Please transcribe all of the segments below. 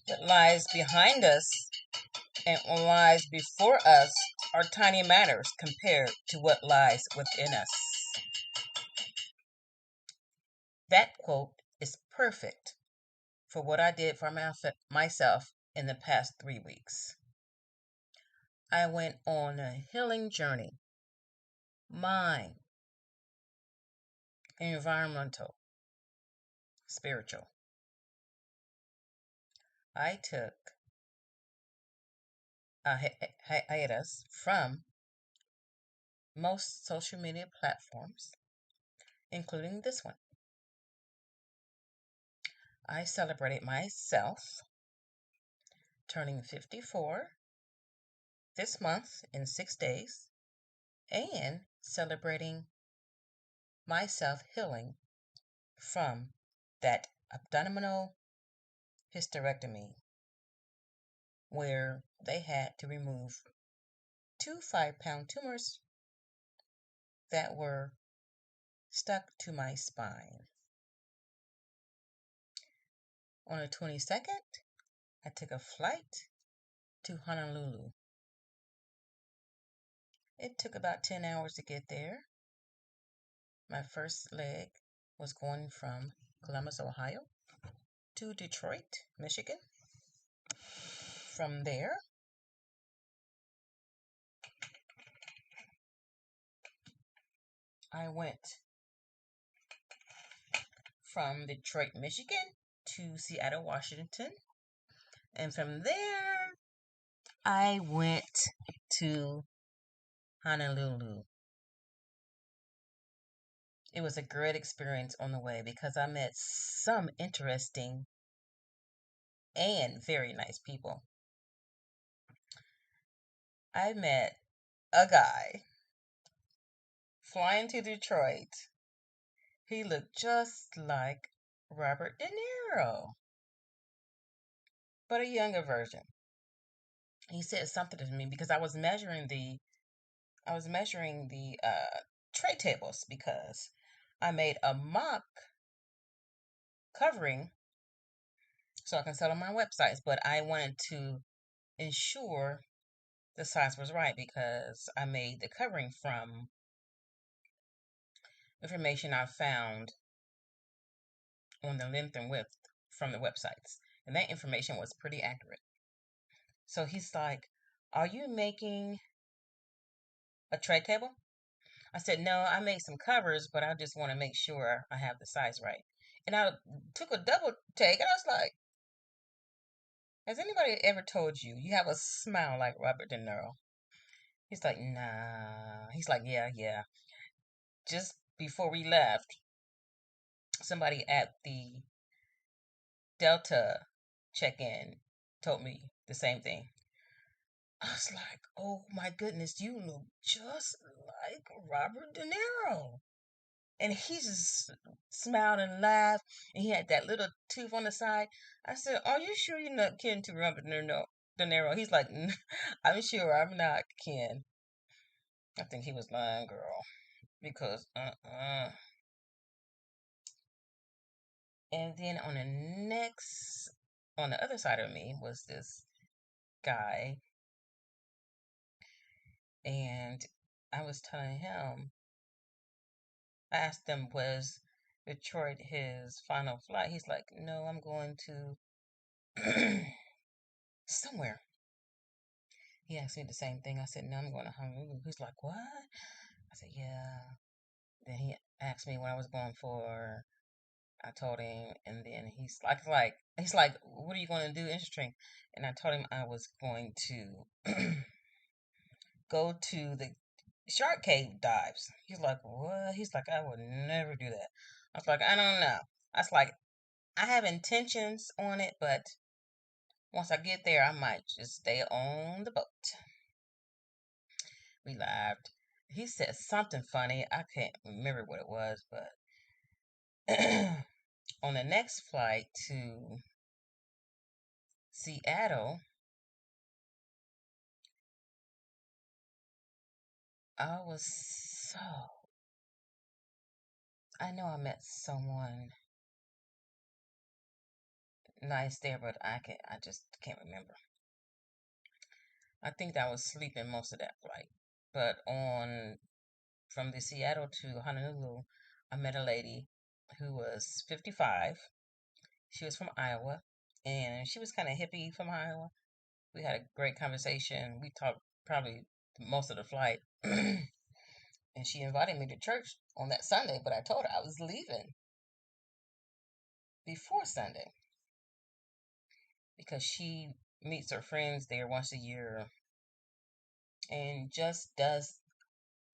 What lies behind us and what lies before us are tiny matters compared to what lies within us. That quote is perfect for what I did for myself in the past 3 weeks. I went on a healing journey, mind, environmental, spiritual. I took a hiatus from most social media platforms, including this one. I celebrated myself turning 54 this month in 6 days and celebrating myself healing from that abdominal hysterectomy where they had to remove 2 5-pound tumors that were stuck to my spine. On the 22nd, I took a flight to Honolulu. It took about 10 hours to get there. My first leg was going from Columbus, Ohio to Detroit, Michigan. From there, I went from Detroit, Michigan to Seattle, Washington. And from there, I went to Honolulu. It was a great experience on the way because I met some interesting and very nice people. I met a guy flying to Detroit. He looked just like Robert De Niro, but a younger version. He said something to me because I was measuring the tray tables because I made a mock covering so I can sell on my websites, but I wanted to ensure the size was right because I made the covering from information I found on the length and width from the websites, and that information was pretty accurate. So he's like, "Are you making a tray table?" I said, "No, I made some covers, but I just want to make sure I have the size right." And I took a double take, and I was like, "Has anybody ever told you you have a smile like Robert De Niro?" He's like, "Nah." He's like, "Yeah." Just before we left, somebody at the Delta check-in told me the same thing. I was like, "Oh my goodness, you look just like Robert De Niro." And he just smiled and laughed, and he had that little tooth on the side. I said, "Are you sure you're not kin to Robert De Niro?" He's like, "I'm sure I'm not kin." I think he was lying, girl, because And then on the other side of me was this guy, and I was telling him, I asked him, was Detroit his final flight? He's like, "No, I'm going to somewhere." He asked me the same thing. I said, "No, I'm going to Honolulu." He's like, "What?" I said, "Yeah." Then he asked me what I was going for. I told him, and then he's like, "What are you going to do, interesting?" And I told him I was going to go to the shark cave dives. He's like, "What?" He's like, "I would never do that." I was like, "I don't know." I was like, "I have intentions on it, but once I get there, I might just stay on the boat." We laughed. He said something funny. I can't remember what it was, but on the next flight to Seattle, I was so. I know I met someone nights there, but I just can't remember. I think I was sleeping most of that flight. But on from the Seattle to Honolulu, I met a lady who was 55. She was from Iowa, and she was kind of hippie from Iowa. We had a great conversation. We talked probably most of the flight. And she invited me to church on that Sunday, but I told her I was leaving before Sunday because she meets her friends there once a year and just does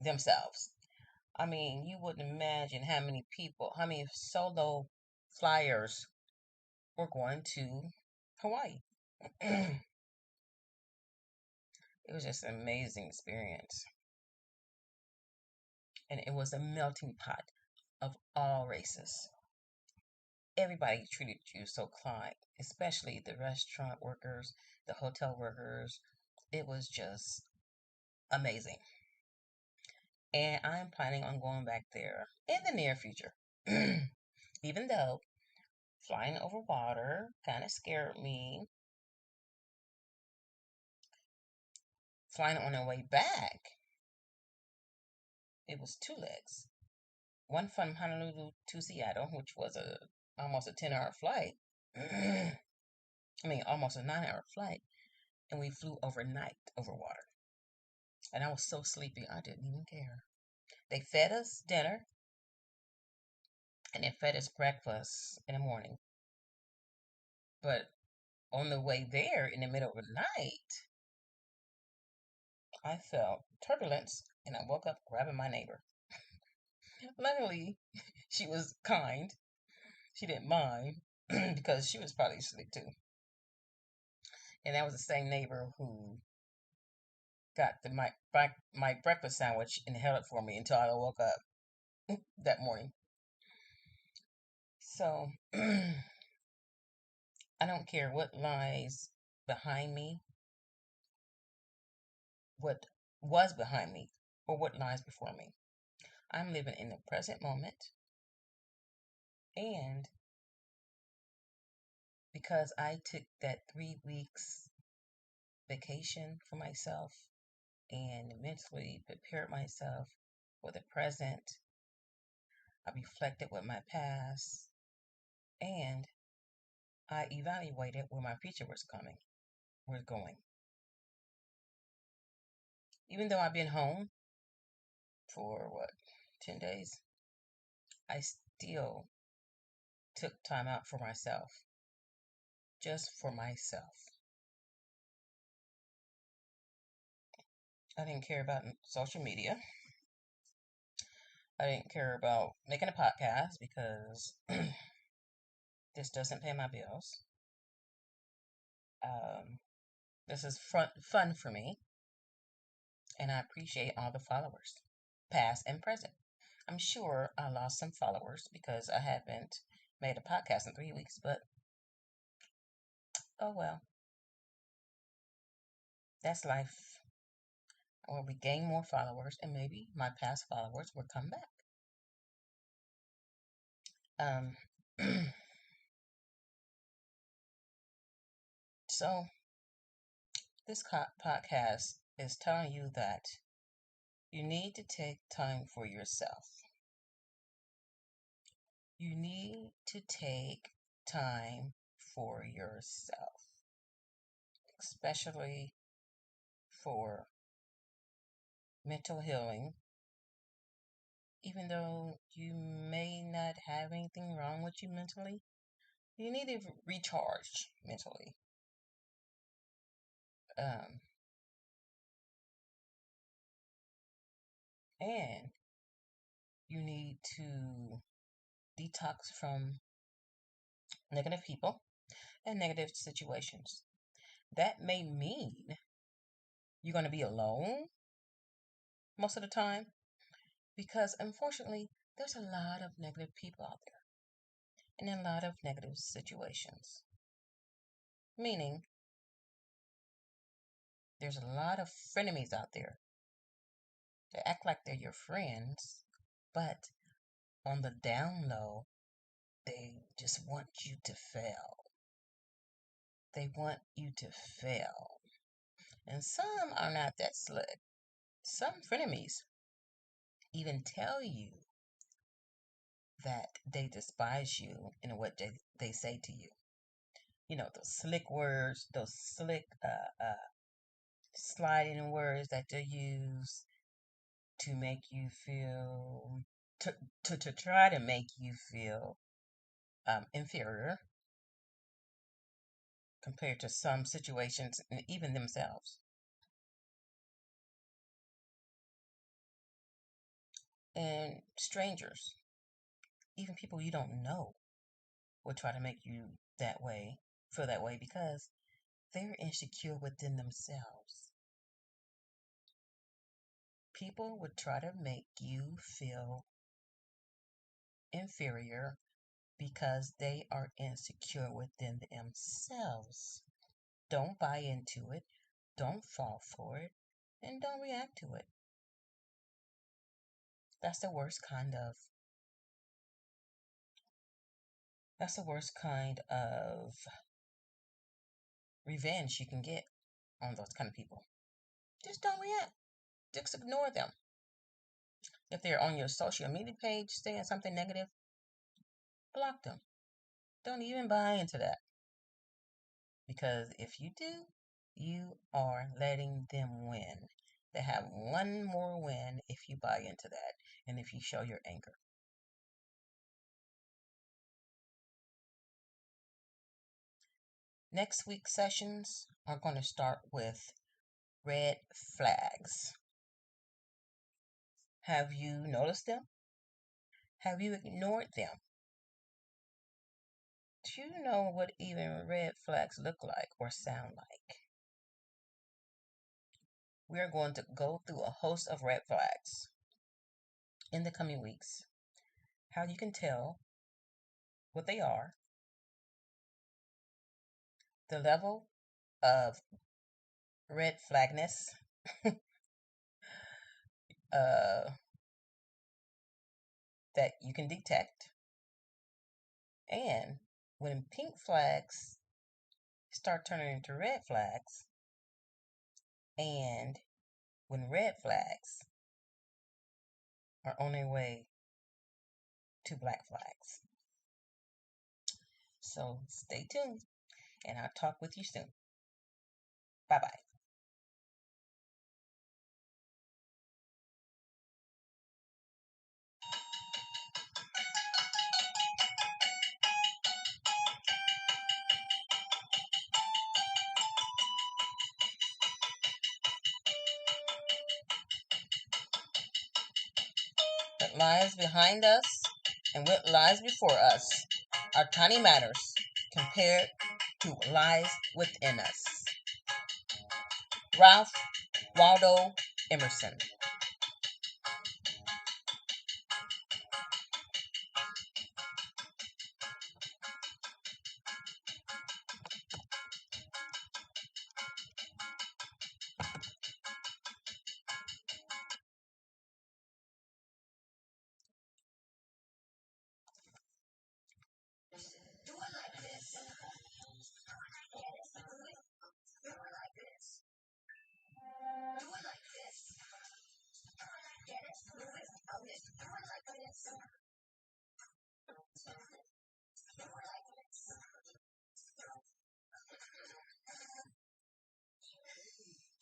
themselves. I mean, you wouldn't imagine how many people, how many solo flyers were going to Hawaii. It was just an amazing experience. And it was a melting pot of all races. Everybody treated you so kind, especially the restaurant workers, the hotel workers. It was just amazing. And I'm planning on going back there in the near future. Even though flying over water kind of scared me, flying on our way back, it was two legs. One from Honolulu to Seattle, which was a almost a 10-hour flight. I mean, almost a 9-hour flight. And we flew overnight over water. And I was so sleepy, I didn't even care. They fed us dinner and they fed us breakfast in the morning. But on the way there, in the middle of the night, I felt turbulence and I woke up grabbing my neighbor. Luckily, she was kind. She didn't mind because she was probably asleep too. And that was the same neighbor who got my breakfast sandwich and held it for me until I woke up that morning. So I don't care what lies behind me, what was behind me, or what lies before me. I'm living in the present moment, and because I took that 3 weeks vacation for myself and mentally prepared myself for the present, I reflected with my past, and I evaluated where my future was going. Even though I've been home for what, 10 days, I still took time out for myself, just for myself. I didn't care about social media. I didn't care about making a podcast because this doesn't pay my bills. Um, this is fun for me, and I appreciate all the followers, past and present. I'm sure I lost some followers because I haven't made a podcast in 3 weeks, but oh well, that's life. I will regain more followers, and maybe my past followers will come back. Um, so this podcast is telling you that you need to take time for yourself. You need to take time for yourself, especially for mental healing. Even though you may not have anything wrong with you mentally, you need to recharge mentally. Um, and you need to detox from negative people and negative situations. That may mean you're going to be alone most of the time because unfortunately, there's a lot of negative people out there and a lot of negative situations. Meaning, there's a lot of frenemies out there that act like they're your friends, but on the down low, they just want you to fail. They want you to fail. And some are not that slick. Some frenemies even tell you that they despise you in what they say to you. You know, those slick words, those slick sliding words that they use to make you feel, to, to try to make you feel inferior compared to some situations and even themselves. And strangers, even people you don't know, will try to make you that way, feel that way because they're insecure within themselves. People would try to make you feel inferior because they are insecure within themselves. Don't buy into it, don't fall for it, and don't react to it. That's the worst kind of that's the worst kind of revenge you can get on those kind of people. Just don't react. Just ignore them. If they're on your social media page saying something negative, block them. Don't even buy into that. Because if you do, you are letting them win. They have one more win if you buy into that and if you show your anger. Next week's sessions are going to start with red flags. Have you noticed them? Have you ignored them? Do you know what even red flags look like or sound like? We are going to go through a host of red flags in the coming weeks. How you can tell what they are, the level of red flagness, uh, that you can detect, and when pink flags start turning into red flags, and when red flags are on their way to black flags. So stay tuned, and I'll talk with you soon. Bye bye. What lies behind us and what lies before us are tiny matters compared to what lies within us. Ralph Waldo Emerson.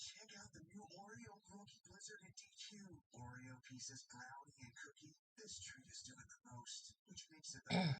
Check out the new Oreo Cookie Blizzard and DQ. Oreo pieces, brownie, and cookie. This treat is doing the most, which makes it the